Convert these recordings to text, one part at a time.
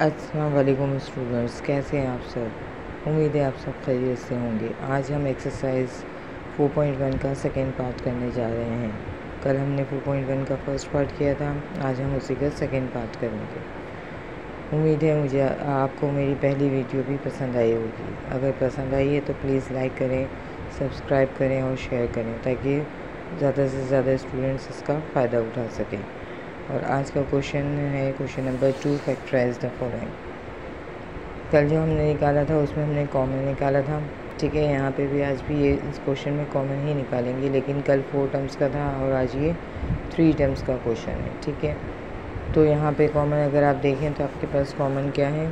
अस्सलाम वालेकुम स्टूडेंट्स, कैसे हैं आप सब। उम्मीद है आप सब खैरियत से होंगे। आज हम एक्सरसाइज 4.1 का सेकेंड पार्ट करने जा रहे हैं। कल हमने 4.1 का फर्स्ट पार्ट किया था, आज हम उसी का सेकेंड पार्ट करेंगे। उम्मीद है मुझे आपको मेरी पहली वीडियो भी पसंद आई होगी। अगर पसंद आई है तो प्लीज़ लाइक करें, सब्सक्राइब करें और शेयर करें ताकि ज़्यादा से ज़्यादा स्टूडेंट्स इसका फ़ायदा उठा सकें। और आज का क्वेश्चन है question number 2, factorize the following. कल जो हमने निकाला था उसमें हमने कॉमन निकाला था, ठीक है। यहाँ पे भी आज भी ये इस क्वेश्चन में कॉमन ही निकालेंगे, लेकिन कल 4 टर्म्स का था और आज ये 3 टर्म्स का क्वेश्चन है, ठीक है। तो यहाँ पे कॉमन अगर आप देखें तो आपके पास कॉमन क्या है,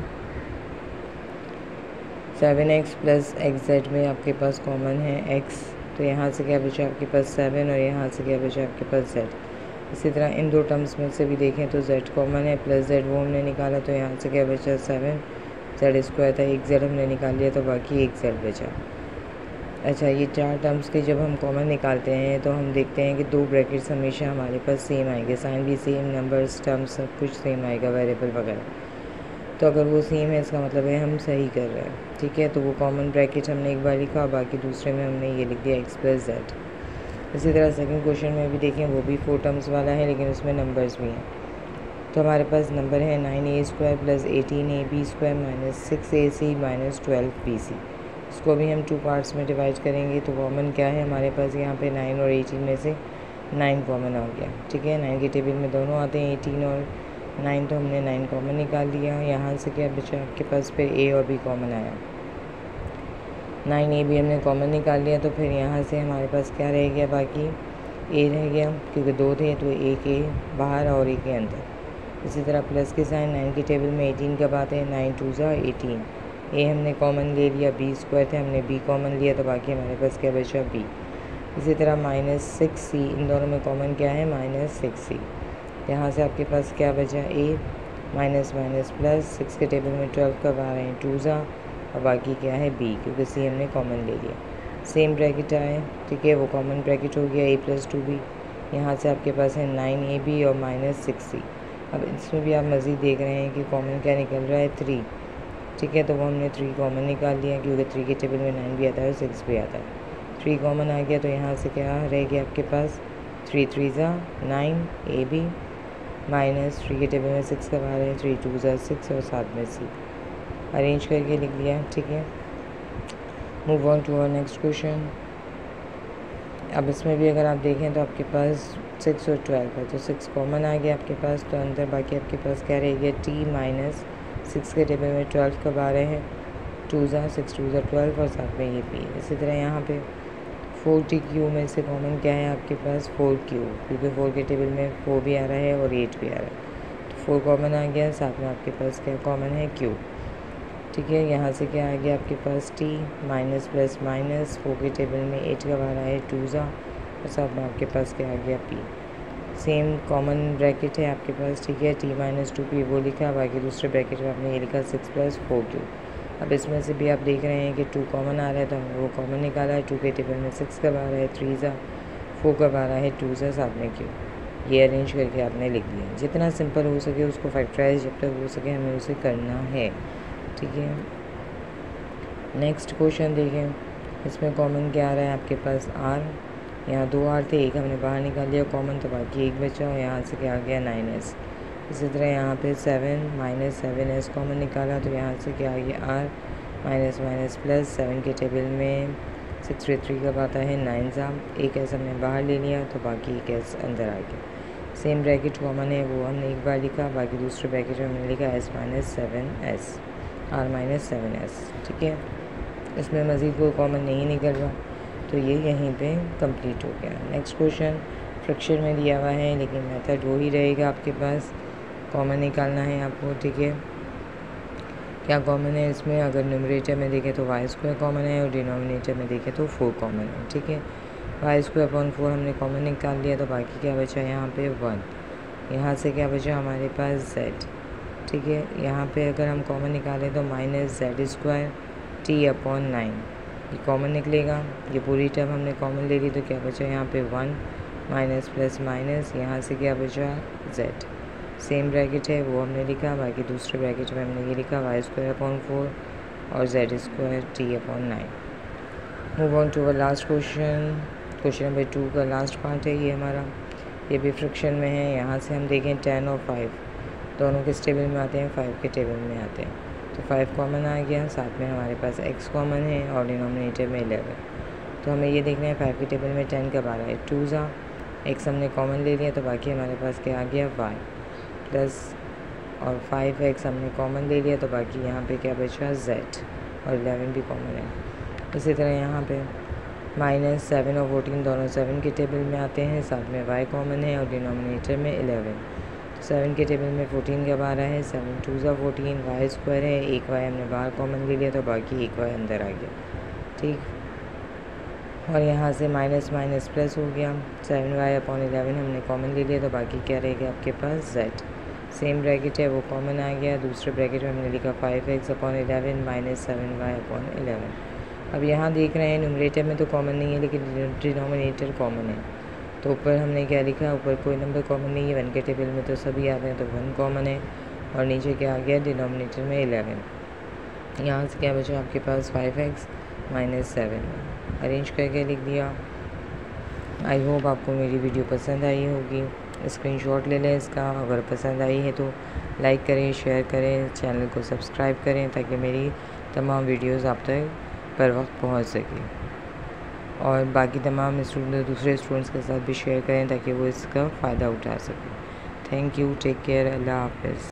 7x प्लस xz में आपके पास कॉमन है x। तो यहाँ से क्या बचा आपके पास 7 और यहाँ से क्या बचा आपके पास z। इसी तरह इन दो टर्म्स में से भी देखें तो z कॉमन है, प्लस z वो हमने निकाला तो यहाँ से क्या बचा 7 z स्क्वायर था, एक z हमने निकाल लिया तो बाकी एक z बचा। अच्छा, ये 4 टर्म्स के जब हम कॉमन निकालते हैं तो हम देखते हैं कि 2 ब्रैकेट्स हमेशा हमारे पास सेम आएंगे, साइन भी सेम, नंबर्स टर्म्स सब कुछ सेम आएगा, वेरिएबल वगैरह। तो अगर वो सेम है इसका मतलब है हम सही कर रहे हैं, ठीक है। तो वो कॉमन ब्रैकेट हमने एक बार लिखा, बाकी दूसरे में हमने ये लिख दिया x प्लस z। इसी तरह सेकंड क्वेश्चन में भी देखें, वो भी 4 टर्म्स वाला है लेकिन उसमें नंबर्स भी हैं। तो हमारे पास नंबर है 9a square plus 18ab square minus 6ac minus 12bc। इसको भी हम 2 पार्ट्स में डिवाइड करेंगे। तो कॉमन क्या है हमारे पास, यहाँ पे 9 और 18 में से 9 कॉमन आ गया, ठीक है। 9 के टेबल में दोनों आते हैं, 18 और 9, तो हमने 9 कॉमन निकाल लिया। यहाँ से क्या बचा आपके पास, फिर a और b कॉमन आया, 9a भी हमने कॉमन निकाल लिया। तो फिर यहाँ से हमारे पास क्या रह गया, बाकी a रह गया, क्योंकि 2 थे तो एक a बाहर और एक के अंदर। इसी तरह प्लस के साइन 9 के टेबल में 18 कब आते हैं, 9 2 ज़ा 18। a हमने कॉमन ले लिया, b स्क्वायर थे हमने b कॉमन लिया तो बाकी हमारे पास क्या बचा b। इसी तरह माइनस 6c, इन दोनों में कॉमन क्या है, माइनस 6c। यहाँ से आपके पास क्या बचा a, माइनस माइनस प्लस, 6 के टेबल में 12 कब आ रहे हैं, 2 ज़ा, और बाकी क्या है b, क्योंकि c हमने कॉमन ले लिया। सेम ब्रैकेट आए, ठीक है, वो कॉमन ब्रैकेट हो गया a प्लस 2b। यहाँ से आपके पास है 9ab और माइनस 6c। अब इसमें भी आप मज़ीद देख रहे हैं कि कॉमन क्या निकल रहा है, 3, ठीक है। तो वो हमने 3 कॉमन निकाल लिया, क्योंकि 3 के टेबल में 9 भी आता है और 6 भी आता है। 3 कॉमन आ गया तो यहाँ से क्या रह गया आपके पास, 3 3 ज़ा 9ab माइनस 3 के टेबल में 6 कब आ रहे हैं, 3 2 ज़ा 6 और साथ में c। अरेंज करके लिख लिया, ठीक है। Move on to our next question. अब इसमें भी अगर आप देखें तो आपके पास 6 और 12 है, तो 6 कॉमन आ गया आपके पास, तो अंदर बाकी आपके पास क्या रह गया, t माइनस 6 के टेबल में 12 कब आ रहे हैं, 2 ज़ा 6 2 ज़ा 12 और साथ में ये p। इसी तरह यहाँ पे 4tq में से कॉमन क्या है आपके पास, 4q, क्योंकि 4 के टेबल में 4 भी आ रहा है और 8 भी आ रहा है। तो 4 कॉमन आ गया, साथ में आपके पास क्या कॉमन है, q, ठीक है। यहाँ से क्या आ गया आपके पास t माइनस प्लस माइनस, 4 के टेबल में 8 कब आ रहा है, 2 ज़ा, और साथ में आपके पास क्या आ गया p। सेम कॉमन ब्रैकेट है आपके पास, ठीक है। t माइनस 2p वो लिखा, बाकी दूसरे ब्रैकेट में आपने ये लिखा 6 प्लस 4q। अब इसमें से भी आप देख रहे हैं कि 2 कॉमन आ रहा है तो हमने वो कॉमन निकाला है। 2 के टेबल में 6 कब आ रहा है, 3 ज़ा, 4 कब आ रहा है, 2 ज़ा, साथ में q। ये अरेंज करके आपने लिख दिया। जितना सिंपल हो सके उसको फैक्टराइज जब तक हो सके हमें उसे करना है, ठीक है। नेक्स्ट क्वेश्चन देखें, इसमें कॉमन क्या आ रहा है आपके पास, r, यहाँ 2 r थे, एक हमने बाहर निकाल लिया कॉमन तो बाकी एक बचा, और यहाँ से क्या आ गया 9s। इसी तरह यहाँ पे 7 माइनस 7s कॉमन निकाला तो यहाँ से क्या आ गया r माइनस माइनस प्लस, 7 के टेबल में 6 3 कब आता है, 9 ज़ा, एक s हमने बाहर ले लिया तो बाकी एक s अंदर आ गया। सेम ब्रैकेट कॉमन है वो हमने एक बार लिखा, बाकी दूसरे ब्रैकेट में हमने लिखा s minus 7s, r minus 7s, ठीक है। इसमें मज़ीद कोई कॉमन नहीं निकल रहा, तो ये यहीं पे कंप्लीट हो गया। नेक्स्ट क्वेश्चन फ्रैक्शन में दिया हुआ है, लेकिन मेथड वो ही रहेगा आपके पास, कॉमन निकालना है आपको, ठीक है। क्या कॉमन है इसमें, अगर न्यूमरेटर में देखें तो वाई स्क्वायर कॉमन है और डिनोमिनेटर में देखें तो 4 कॉमन है, ठीक है। वाई स्क्वायर अपॉन 4 हमने कॉमन निकाल लिया तो बाकी क्या बचा यहाँ पे 1। यहाँ से क्या बचा हमारे पास z, ठीक है। यहाँ पे अगर हम कॉमन निकालें तो minus z square t upon 9, ये कॉमन निकलेगा। ये पूरी टर्म हमने कॉमन ले ली तो क्या बचा यहाँ पे 1 माइनस प्लस माइनस, यहाँ से क्या बचा z। सेम ब्रैकेट है वो हमने लिखा, बाकी दूसरे ब्रैकेट में हमने ये लिखा y² 4 और z² t/9। Move on to our last question. Question number 2 का लास्ट पार्ट है ये हमारा, ये भी फ्रैक्शन में है। यहाँ से हम देखें 10 और 5 दोनों किस टेबल में आते हैं, 5 के टेबल में आते हैं। तो 5 कॉमन आ गया, साथ में हमारे पास x कॉमन है और डिनोमिनेटर में 11। तो हमें ये देखना है 5 के टेबल में 10 कब आ रहा है। 2 x हमने कॉमन ले लिया, तो बाकी हमारे पास क्या आ गया y प्लस, और 5x हमने कॉमन ले लिया, तो बाकी यहाँ पे क्या बचा z, और 11 भी कॉमन है। इसी तरह यहाँ पे -7 और 14 दोनों 7 के टेबल में आते हैं, साथ में y कॉमन है और डिनोमिनेटर में 11। 7 के टेबल में 14 कब आ रहा है, 7 2 14, y² है, एक y हमने बाहर कॉमन ले लिया, तो बाकी एक y अंदर आ गया, ठीक। और यहाँ से माइनस माइनस प्लस हो गया, 7y/11 हमने कॉमन ले लिया, तो बाकी क्या रहेगा आपके पास z। सेम ब्रैकेट है वो कॉमन आ गया, दूसरे ब्रैकेट में हमने लिखा 5x/11 -7y/11। अब यहाँ देख रहे हैं न्यूमरेटर में तो कॉमन नहीं है, लेकिन डिनोमिनेटर कॉमन है। तो ऊपर हमने क्या लिखा, ऊपर कोई नंबर कॉमन नहीं है, 1 के टेबल में तो सभी आते हैं, तो 1 कॉमन है, और नीचे क्या आ गया, डिनोमिनेटर में 11। यहाँ से क्या बचा आपके पास 5x -7 अरेंज करके लिख दिया। आई होप आपको मेरी वीडियो पसंद आई होगी। स्क्रीनशॉट ले लें इसका, अगर पसंद आई है तो लाइक करें, शेयर करें, चैनल को सब्सक्राइब करें, ताकि मेरी तमाम वीडियोस आप तक पर वक्त पहुंच सके। और बाकी तमाम दूसरे स्टूडेंट्स के साथ भी शेयर करें, ताकि वो इसका फ़ायदा उठा सकें। थैंक यू, टेक केयर, अल्लाह हाफ़िज़।